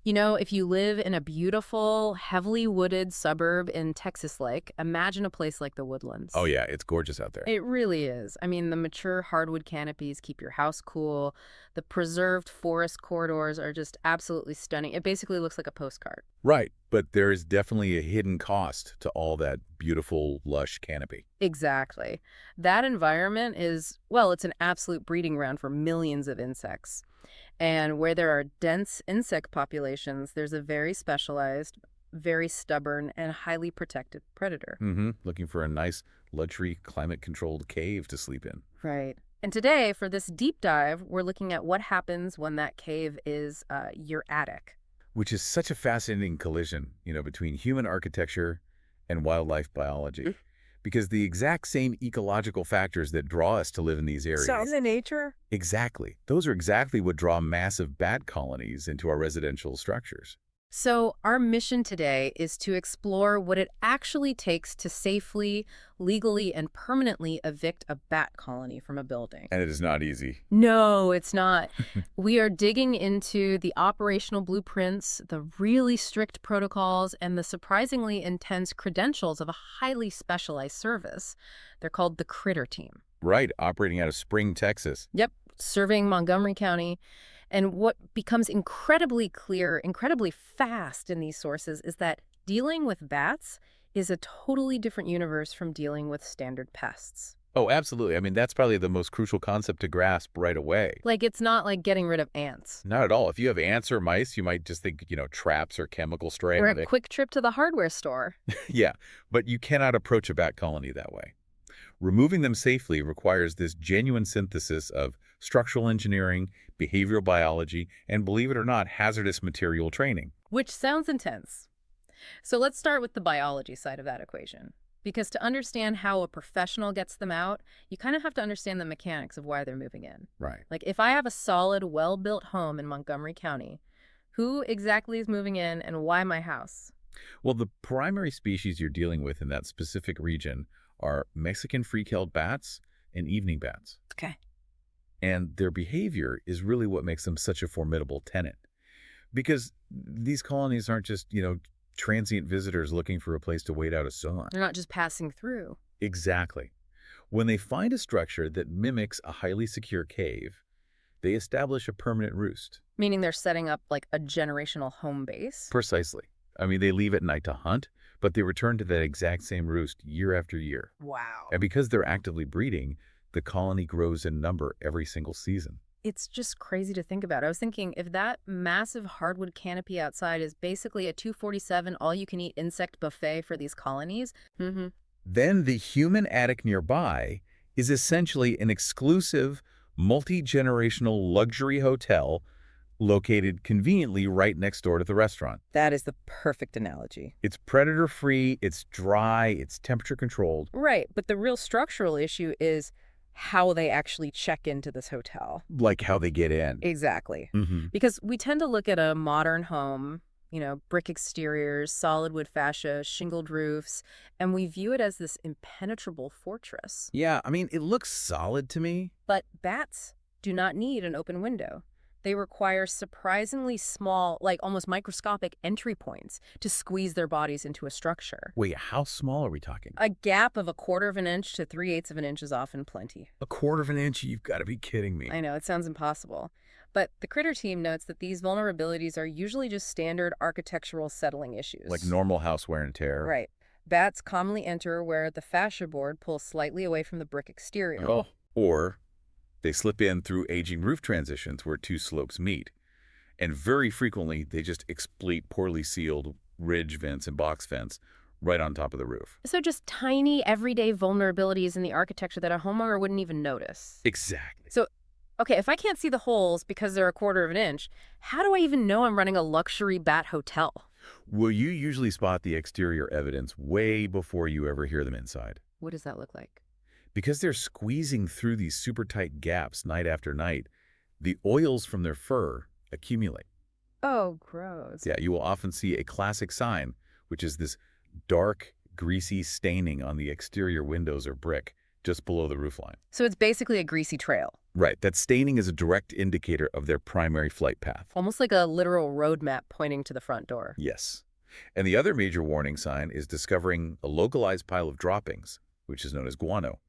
You know, if you live in a beautiful, heavily wooded suburb in Texas Lake, imagine a place like the Oh Woodlands. yeah, it's gorgeous out there. It really is. I mean, the mature hardwood canopies keep your house cool. The preserved forest corridors are just absolutely stunning. It basically looks like a postcard. Right, but there is definitely a hidden cost to all that beautiful, lush canopy. Exactly. That environment is, well, it's an absolute breeding ground for millions of insects. And where there are dense insect populations, there's a very specialized, very stubborn, and highly protected predator. Looking for a nice, luxury, climate-controlled cave to sleep in. Right. And today, for this deep dive, we're looking at what happens when that cave is your attic. Which is such a fascinating collision, between human architecture and wildlife biology. Because the exact same ecological factors that draw us to live in these Sounds areas. in nature. Exactly. Those are exactly what draw massive bat colonies into our residential structures. So, our mission today is to explore what it actually takes to safely, legally, and permanently evict a bat colony from a building. And it is not easy. No, it's not. We are digging into the operational blueprints, the really strict protocols, and the surprisingly intense credentials of a highly specialized service. They're called the Critter Team. Right, operating out of Spring, Texas. Yep, serving Montgomery County. And what becomes incredibly clear, incredibly fast in these sources is that dealing with bats is a totally different universe from dealing with standard pests. Oh, absolutely. I mean, that's probably the most crucial concept to grasp right away. Like, it's not like getting rid of ants. Not at all. If you have ants or mice, you might just think, traps or chemical spray. Or a quick trip to the hardware store. Yeah, but you cannot approach a bat colony that way. Removing them safely requires this genuine synthesis of structural engineering, behavioral biology, and, believe it or not, hazardous material training. Which sounds intense. So let's start with the biology side of that equation. Because to understand how a professional gets them out, you kind of have to understand the mechanics of why they're moving in. Right. Like, if I have a solid, well-built home in Montgomery County, who exactly is moving in and why my house? Well, the primary species you're dealing with in that specific region are Mexican freak-tailed bats and evening bats. Okay. And their behavior is really what makes them such a formidable tenant. Because these colonies aren't just, transient visitors looking for a place to wait out a sun. They're not just passing through. Exactly. When they find a structure that mimics a highly secure cave, they establish a permanent roost. Meaning they're setting up like a generational home base. Precisely. I mean, they leave at night to hunt, but they return to that exact same roost year after year. Wow. And because they're actively breeding, the colony grows in number every single season. It's just crazy to think about. I was thinking, if that massive hardwood canopy outside is basically a 247 all-you-can-eat insect buffet for these colonies, Then the human attic nearby is essentially an exclusive, multi-generational luxury hotel located conveniently right next door to the restaurant. that is the perfect analogy. It's predator-free, it's dry, it's temperature-controlled. Right, but the real structural issue is how they actually check into this hotel. Like how they get in. Exactly. Mm-hmm. Because we tend to look at a modern home, brick exteriors, solid wood fascia, shingled roofs, and we view it as this impenetrable fortress. Yeah, I mean, it looks solid to me. But bats do not need an open window. They require surprisingly small, like almost microscopic entry points to squeeze their bodies into a structure. Wait, how small are we talking? A gap of 1/4 of an inch to 3/8 of an inch is often plenty. 1/4 of an inch? You've got to be kidding me. I know, it sounds impossible. But the Critter team notes that these vulnerabilities are usually just standard architectural settling issues. Like normal house wear and tear. Right. Bats commonly enter where the fascia board pulls slightly away from the brick exterior. Oh. Or they slip in through aging roof transitions where two slopes meet. And very frequently, they just exploit poorly sealed ridge vents and box vents right on top of the roof. So just tiny, everyday vulnerabilities in the architecture that a homeowner wouldn't even notice. Exactly. So, okay, if I can't see the holes because they're 1/4 of an inch, how do I even know I'm running a luxury bat hotel? Well, you usually spot the exterior evidence way before you ever hear them inside. What does that look like? Because they're squeezing through these super tight gaps night after night, the oils from their fur accumulate. Oh, gross. Yeah, you will often see a classic sign, which is this dark, greasy staining on the exterior windows or brick just below the roofline. So it's basically a greasy trail. Right, that staining is a direct indicator of their primary flight path. Almost like a literal road map pointing to the front door. Yes. And the other major warning sign is discovering a localized pile of droppings, which is known as guano,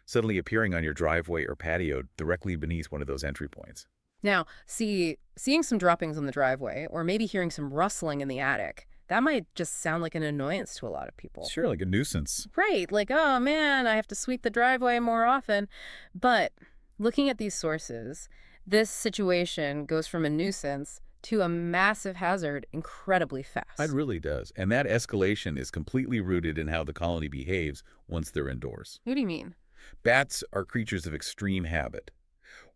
suddenly appearing on your driveway or patio directly beneath one of those entry points. Now, seeing some droppings on the driveway, or maybe hearing some rustling in the attic, that might just sound like an annoyance to a lot of people. Sure, like a nuisance. Right, like, oh man, I have to sweep the driveway more often. But looking at these sources, this situation goes from a nuisance to a massive hazard incredibly It fast. really does. And that escalation is completely rooted in how the colony behaves once they're indoors. What do you mean? Bats are creatures of extreme habit.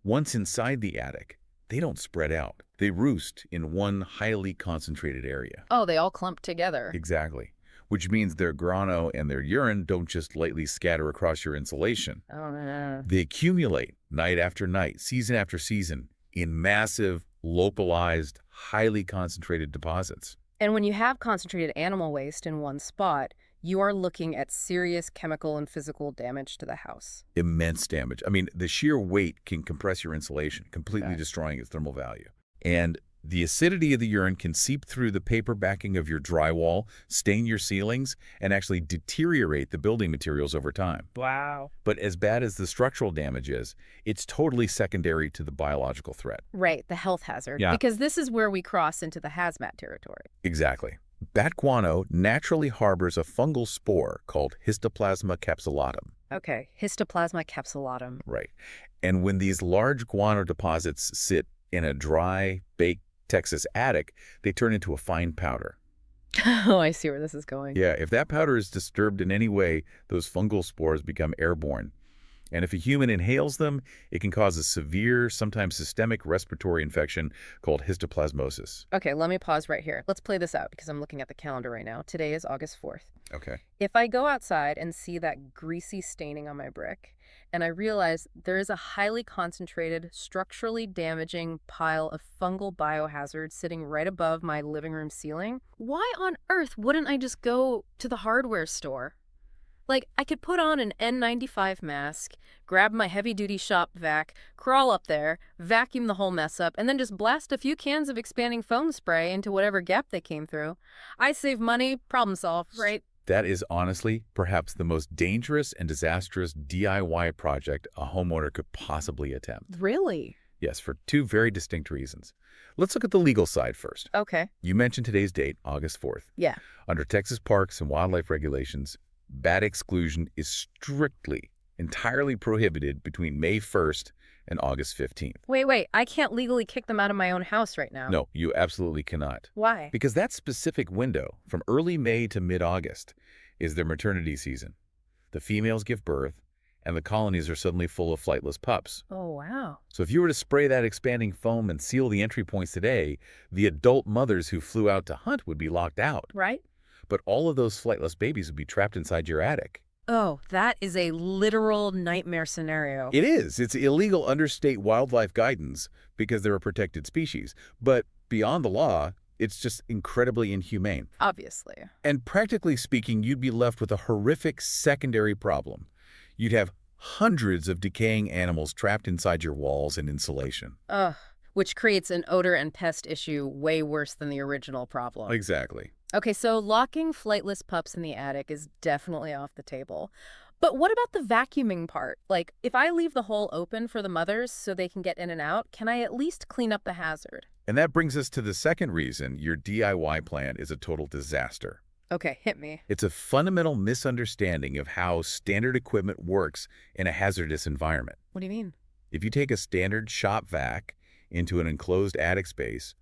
Once inside the attic, they don't spread out. They roost in one highly concentrated area. Oh, they all clump together. Exactly. Which means their guano and their urine don't just lightly scatter across your insulation. Oh, no. They accumulate night after night, season after season, in massive, localized, highly concentrated deposits. And when you have concentrated animal waste in one spot, you are looking at serious chemical and physical damage to the house. Immense damage. I mean, the sheer weight can compress your insulation, completely Okay. destroying its thermal value. And the acidity of the urine can seep through the paper backing of your drywall, stain your ceilings, and actually deteriorate the building materials over time. Wow. But as bad as the structural damage is, it's totally secondary to the biological threat. Right, the health hazard. Yeah. Because this is where we cross into the hazmat territory. Exactly. Bat guano naturally harbors a fungal spore called Histoplasma capsulatum. Okay, Histoplasma capsulatum. Right. And when these large guano deposits sit in a dry, baked Texas attic, they turn into a fine powder. Oh, I see where this is going. Yeah, if that powder is disturbed in any way, those fungal spores become airborne. And if a human inhales them, it can cause a severe, sometimes systemic respiratory infection called histoplasmosis. Okay, let me pause right here. Let's play this out because I'm looking at the calendar right now. Today is August 4th. Okay. If I go outside and see that greasy staining on my brick, and I realize there is a highly concentrated, structurally damaging pile of fungal biohazard sitting right above my living room ceiling, why on earth wouldn't I just go to the hardware store? Like, I could put on an N95 mask, grab my heavy-duty shop vac, crawl up there, vacuum the whole mess up, and then just blast a few cans of expanding foam spray into whatever gap they came through. I save money, problem solved, right? That is honestly perhaps the most dangerous and disastrous DIY project a homeowner could possibly attempt. Really? Yes, for two very distinct reasons. Let's look at the legal side first. Okay. You mentioned today's date, August 4th. Yeah. Under Texas parks and wildlife regulations, bat exclusion is strictly, entirely prohibited between May 1st and August 15th. Wait, I can't legally kick them out of my own house right now. No, you absolutely cannot. Why? Because that specific window, from early May to mid-August, is their maternity season. The females give birth, and the colonies are suddenly full of flightless pups. Oh, wow. So if you were to spray that expanding foam and seal the entry points today, the adult mothers who flew out to hunt would be locked out. Right? But all of those flightless babies would be trapped inside your attic. Oh, that is a literal nightmare scenario. It is. It's illegal under state wildlife guidance because they're a protected species. But beyond the law, it's just incredibly inhumane. Obviously. And practically speaking, you'd be left with a horrific secondary problem. You'd have hundreds of decaying animals trapped inside your walls and insulation. Ugh. Which creates an odor and pest issue way worse than the original problem. Exactly. Okay, so locking flightless pups in the attic is definitely off the table. But what about the vacuuming part? Like, if I leave the hole open for the mothers so they can get in and out, can I at least clean up the hazard? And that brings us to the second reason your DIY plan is a total disaster. Okay, hit me. It's a fundamental misunderstanding of how standard equipment works in a hazardous environment. What do you mean? If you take a standard shop vac into an enclosed attic space,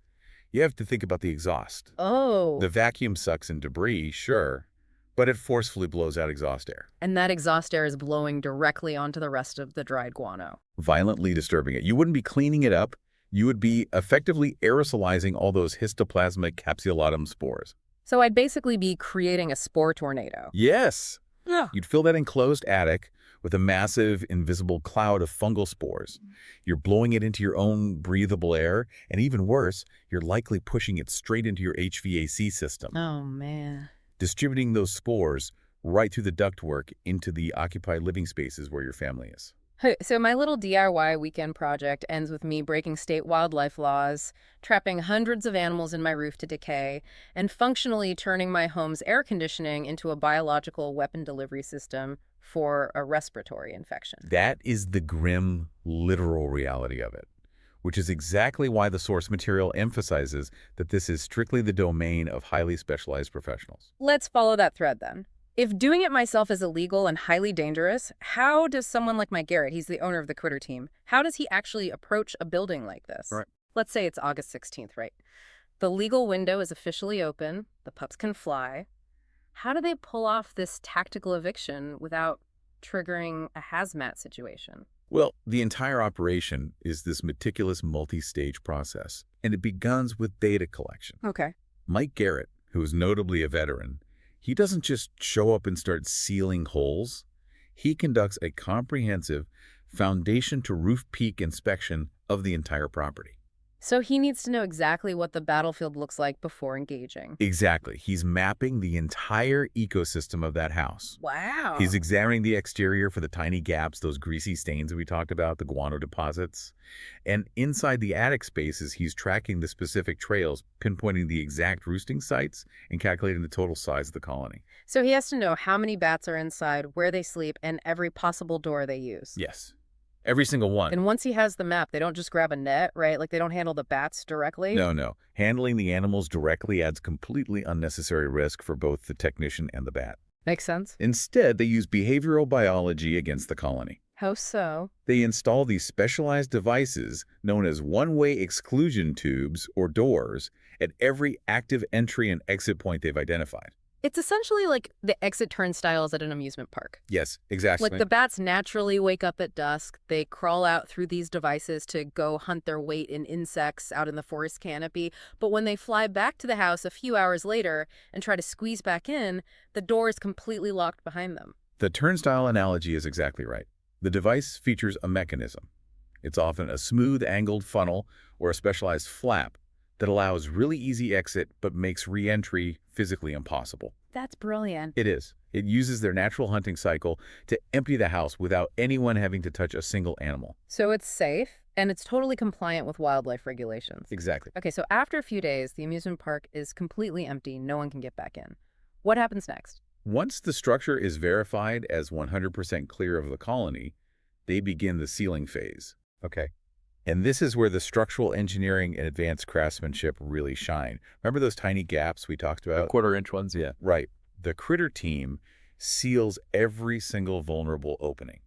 you have to think about the exhaust. Oh. The vacuum sucks in debris, sure, but it forcefully blows out exhaust air, And that exhaust air is blowing directly onto the rest of the dried guano. violently disturbing it. You wouldn't be cleaning it up. You would be effectively aerosolizing all those Histoplasma capsulatum spores. So I'd basically be creating a spore tornado. Yes. Yeah. You'd fill that enclosed attic with a massive, invisible cloud of fungal spores. You're blowing it into your own breathable air, and even worse, you're likely pushing it straight into your HVAC system, Oh, man. distributing those spores right through the ductwork into the occupied living spaces where your family is. Hey, so my little DIY weekend project ends with me breaking state wildlife laws, trapping hundreds of animals in my roof to decay, and functionally turning my home's air conditioning into a biological weapon delivery system for a respiratory infection. That is the grim, literal reality of it, which is exactly why the source material emphasizes that this is strictly the domain of highly specialized professionals. Let's follow that thread then. If doing it myself is illegal and highly dangerous, how does someone like my Garrett, he's the owner of the critter team, how does he actually approach a building like this? Right. Let's say it's August 16th, right? The legal window is officially open, the pups can fly. How do they pull off this tactical eviction without triggering a hazmat situation? Well, the entire operation is this meticulous multi-stage process, and it begins with data collection. Okay. Mike Garrett, who is notably a veteran, he doesn't just show up and start sealing holes. He conducts a comprehensive foundation-to-roof peak inspection of the entire property. So he needs to know exactly what the battlefield looks like before engaging. Exactly. He's mapping the entire ecosystem of that house. Wow. He's examining the exterior for the tiny gaps, those greasy stains that we talked about, the guano deposits. And inside the attic spaces, he's tracking the specific trails, pinpointing the exact roosting sites, and calculating the total size of the colony. So he has to know how many bats are inside, where they sleep, and every possible door they use. Yes. Every single one. And once he has the map, they don't just grab a net, right? Like they don't handle the bats directly? No, no. Handling the animals directly adds completely unnecessary risk for both the technician and the bat. Makes sense. Instead, they use behavioral biology against the colony. How so? They install these specialized devices known as one-way exclusion tubes or doors at every active entry and exit point they've identified. It's essentially like the exit turnstiles at an amusement park. Yes, exactly. Like the bats naturally wake up at dusk. They crawl out through these devices to go hunt their weight in insects out in the forest canopy. But when they fly back to the house a few hours later and try to squeeze back in, the door is completely locked behind them. The turnstile analogy is exactly right. The device features a mechanism. It's often a smooth angled funnel or a specialized flap that allows really easy exit but makes re-entry physically impossible. That's brilliant. It is. It uses their natural hunting cycle to empty the house without anyone having to touch a single animal. So it's safe, and it's totally compliant with wildlife regulations. Exactly. Okay, so after a few days, the amusement park is completely empty. No one can get back in. What happens next? Once the structure is verified as 100% clear of the colony, they begin the sealing phase. Okay. And this is where the structural engineering and advanced craftsmanship really shine. Remember those tiny gaps we talked about? The quarter-inch ones, yeah. Right. The critter team seals every single vulnerable opening.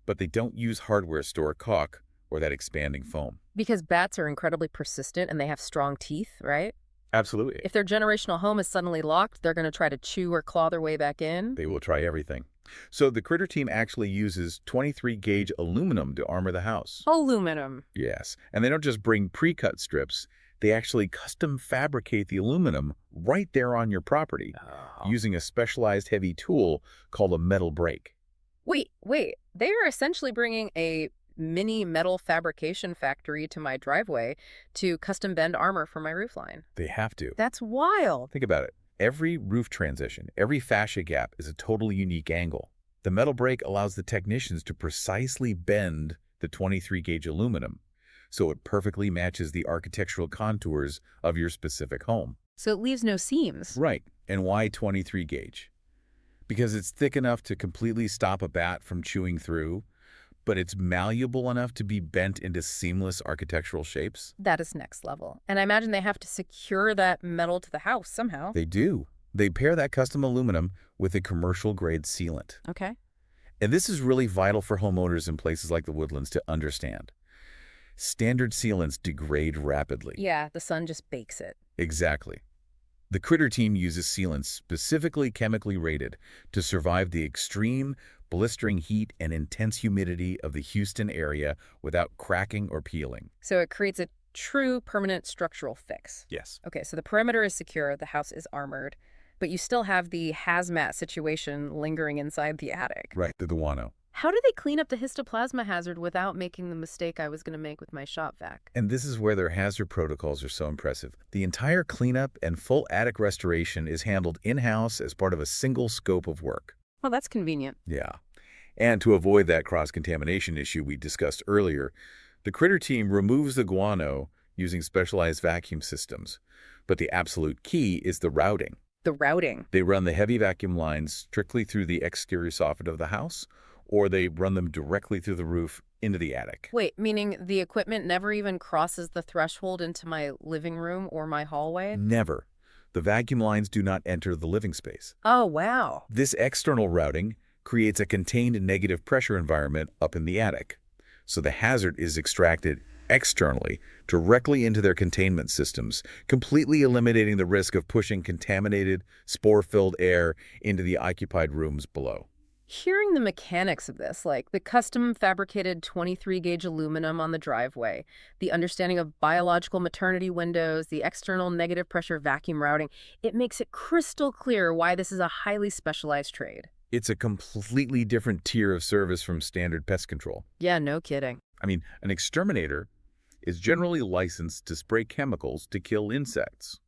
But they don't use hardware store caulk or that expanding foam. Because bats are incredibly persistent and they have strong teeth, right? Absolutely. If their generational home is suddenly locked, they're going to try to chew or claw their way back in. They will try everything. So the critter team actually uses 23-gauge aluminum to armor the house. Aluminum. Yes. And they don't just bring pre-cut strips. They actually custom fabricate the aluminum right there on your property using a specialized heavy tool called a metal brake. Wait. They are essentially bringing a mini metal fabrication factory to my driveway to custom bend armor for my roofline. They have to. That's wild. Think about it. Every roof transition, every fascia gap is a totally unique angle. The metal brake allows the technicians to precisely bend the 23-gauge aluminum so it perfectly matches the architectural contours of your specific home. So it leaves no seams. Right. And why 23-gauge? Because it's thick enough to completely stop a bat from chewing through, but it's malleable enough to be bent into seamless architectural shapes. That is next level. And I imagine they have to secure that metal to the house somehow. They do. They pair that custom aluminum with a commercial-grade sealant. Okay. And this is really vital for homeowners in places like the Woodlands to understand. Standard sealants degrade rapidly. Yeah, the sun just bakes it. Exactly. The critter team uses sealants specifically chemically rated to survive the extreme, blistering heat and intense humidity of the Houston area without cracking or peeling. So it creates a true permanent structural fix. Yes. Okay, so the perimeter is secure, the house is armored, but you still have the hazmat situation lingering inside the attic. Right, the guano. How do they clean up the histoplasma hazard without making the mistake I was going to make with my shop vac? And this is where their hazard protocols are so impressive. The entire cleanup and full attic restoration is handled in-house as part of a single scope of work. Well, that's convenient. Yeah. And to avoid that cross-contamination issue we discussed earlier, the critter team removes the guano using specialized vacuum systems. But the absolute key is the routing. The routing. They run the heavy vacuum lines strictly through the exterior soffit of the house, or they run them directly through the roof into the attic. Wait, meaning the equipment never even crosses the threshold into my living room or my hallway? Never. The vacuum lines do not enter the living space. Oh, wow. This external routing creates a contained negative pressure environment up in the attic. So the hazard is extracted externally, directly into their containment systems, completely eliminating the risk of pushing contaminated, spore-filled air into the occupied rooms below. Hearing the mechanics of this, like the custom fabricated 23-gauge aluminum on the driveway, the understanding of biological maternity windows, the external negative pressure vacuum routing, it makes it crystal clear why this is a highly specialized trade. It's a completely different tier of service from standard pest control. Yeah, no kidding. I mean, an exterminator is generally licensed to spray chemicals to kill insects.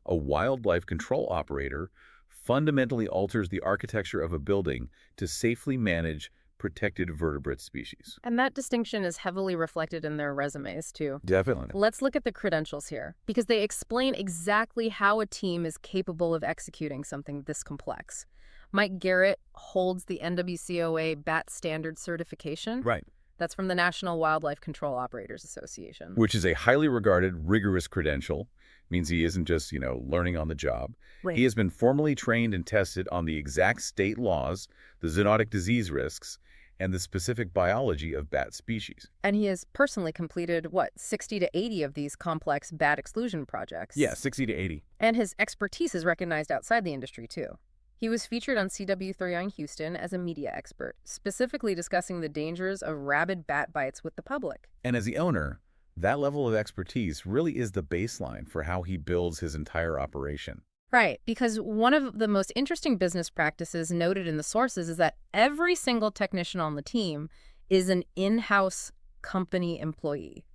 A wildlife control operator fundamentally alters the architecture of a building to safely manage protected vertebrate species. And that distinction is heavily reflected in their resumes, too. Definitely. Let's look at the credentials here, because they explain exactly how a team is capable of executing something this complex. Mike Garrett holds the NWCOA BAT Standard certification. Right. That's from the National Wildlife Control Operators Association. Which is a highly regarded, rigorous credential. Means he isn't just, learning on the job. Right. He has been formally trained and tested on the exact state laws, the zoonotic disease risks, and the specific biology of bat species. And he has personally completed, 60 to 80 of these complex bat exclusion projects? Yeah, 60 to 80. And his expertise is recognized outside the industry, too. He was featured on CW3 in Houston as a media expert, specifically discussing the dangers of rabid bat bites with the public. And as the owner, that level of expertise really is the baseline for how he builds his entire operation. Right, because one of the most interesting business practices noted in the sources is that every single technician on the team is an in-house company employee.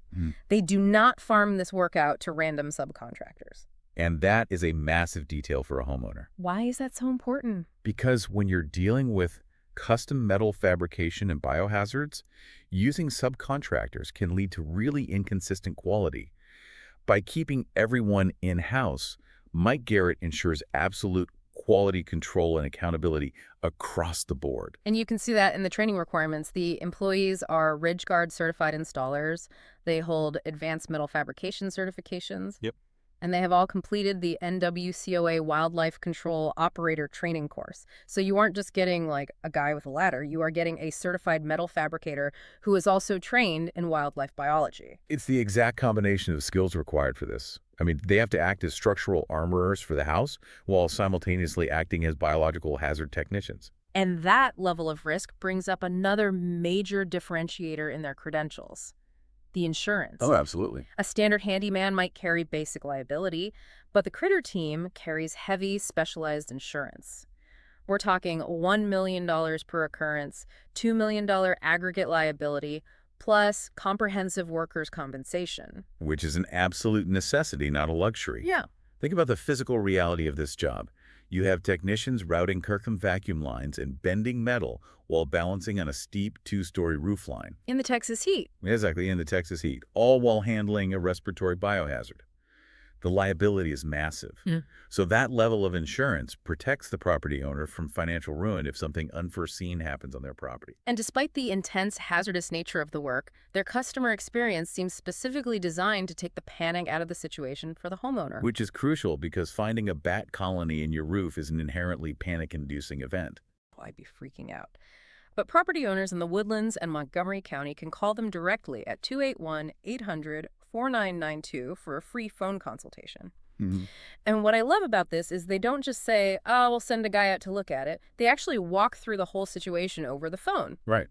They do not farm this work out to random subcontractors. And that is a massive detail for a homeowner. Why is that so important? Because when you're dealing with custom metal fabrication and biohazards, using subcontractors can lead to really inconsistent quality. By keeping everyone in-house, Mike Garrett ensures absolute quality control and accountability across the board. And you can see that in the training requirements. The employees are RidgeGuard certified installers. They hold advanced metal fabrication certifications. Yep. And they have all completed the NWCOA Wildlife Control Operator Training course. So you aren't just getting like a guy with a ladder, you are getting a certified metal fabricator who is also trained in wildlife biology. It's the exact combination of skills required for this. I mean, they have to act as structural armorers for the house while simultaneously acting as biological hazard technicians. And that level of risk brings up another major differentiator in their credentials. The insurance. Oh, absolutely. A standard handyman might carry basic liability, but the critter team carries heavy, specialized insurance. We're talking $1 million per occurrence, $2 million aggregate liability, plus comprehensive workers' compensation. Which is an absolute necessity, not a luxury. Yeah. Think about the physical reality of this job. You have technicians routing Kirkham vacuum lines and bending metal while balancing on a steep two-story roof line. In the Texas heat. Exactly, in the Texas heat, all while handling a respiratory biohazard. The liability is massive. So that level of insurance protects the property owner from financial ruin if something unforeseen happens on their property. And despite the intense, hazardous nature of the work, their customer experience seems specifically designed to take the panic out of the situation for the homeowner. Which is crucial because finding a bat colony in your roof is an inherently panic-inducing event. I'd be freaking out. But property owners in the Woodlands and Montgomery County can call them directly at 281-800-4992 for a free phone consultation. And what I love about this is they don't just say, oh, we'll send a guy out to look at it. They actually walk through the whole situation over the phone. Right.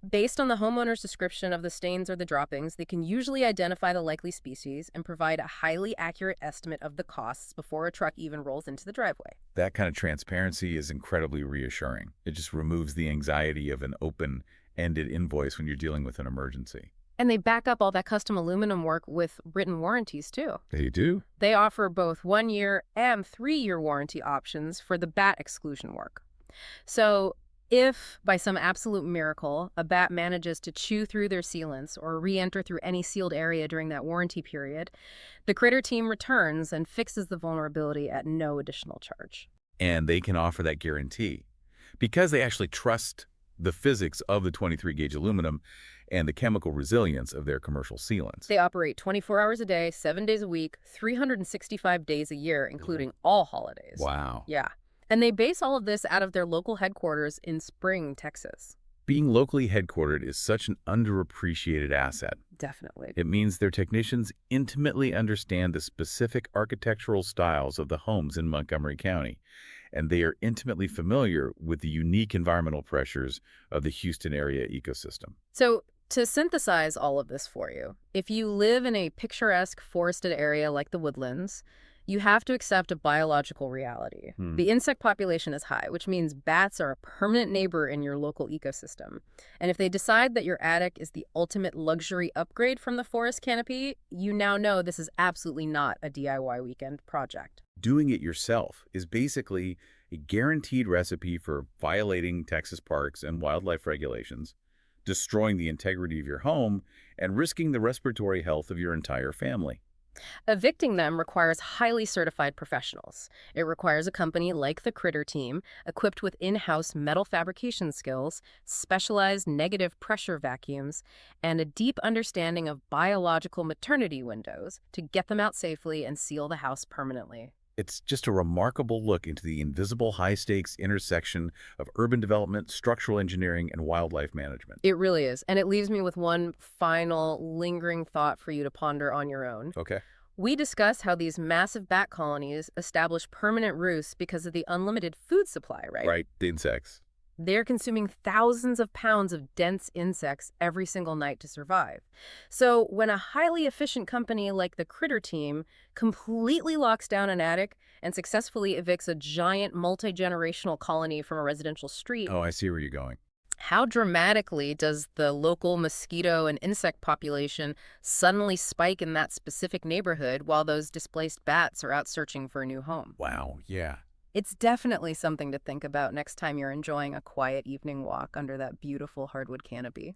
Based on the homeowner's description of the stains or the droppings, they can usually identify the likely species and provide a highly accurate estimate of the costs before a truck even rolls into the driveway. That kind of transparency is incredibly reassuring. It just removes the anxiety of an open-ended invoice when you're dealing with an emergency. And they back up all that custom aluminum work with written warranties, too. They do? They offer both 1-year and 3-year warranty options for the bat exclusion work. So If, by some absolute miracle, a bat manages to chew through their sealants or re-enter through any sealed area during that warranty period, the critter team returns and fixes the vulnerability at no additional charge. And they can offer that guarantee because they actually trust the physics of the 23-gauge aluminum and the chemical resilience of their commercial sealants. They operate 24 hours a day, 7 days a week, 365 days a year, including all holidays. Wow. Yeah. And they base all of this out of their local headquarters in Spring, Texas. Being locally headquartered is such an underappreciated asset. Definitely. It means their technicians intimately understand the specific architectural styles of the homes in Montgomery County, and they are intimately familiar with the unique environmental pressures of the Houston area ecosystem. So, to synthesize all of this for you, if you live in a picturesque forested area like the Woodlands, you have to accept a biological reality. The insect population is high, which means bats are a permanent neighbor in your local ecosystem. And if they decide that your attic is the ultimate luxury upgrade from the forest canopy, you now know this is absolutely not a DIY weekend project. Doing it yourself is basically a guaranteed recipe for violating Texas parks and wildlife regulations, destroying the integrity of your home, and risking the respiratory health of your entire family. Evicting them requires highly certified professionals. It requires a company like the Critter Team, equipped with in-house metal fabrication skills, specialized negative pressure vacuums, and a deep understanding of biological maternity windows to get them out safely and seal the house permanently. It's just a remarkable look into the invisible high-stakes intersection of urban development, structural engineering, and wildlife management. It really is. And it leaves me with one final lingering thought for you to ponder on your own. Okay. We discuss how these massive bat colonies establish permanent roosts because of the unlimited food supply, right? Right, the insects. They're consuming thousands of pounds of dense insects every single night to survive. So when a highly efficient company like the Critter Team completely locks down an attic and successfully evicts a giant multi-generational colony from a residential street, Oh, I see where you're going. how dramatically does the local mosquito and insect population suddenly spike in that specific neighborhood while those displaced bats are out searching for a new home? Wow, yeah. It's definitely something to think about next time you're enjoying a quiet evening walk under that beautiful hardwood canopy.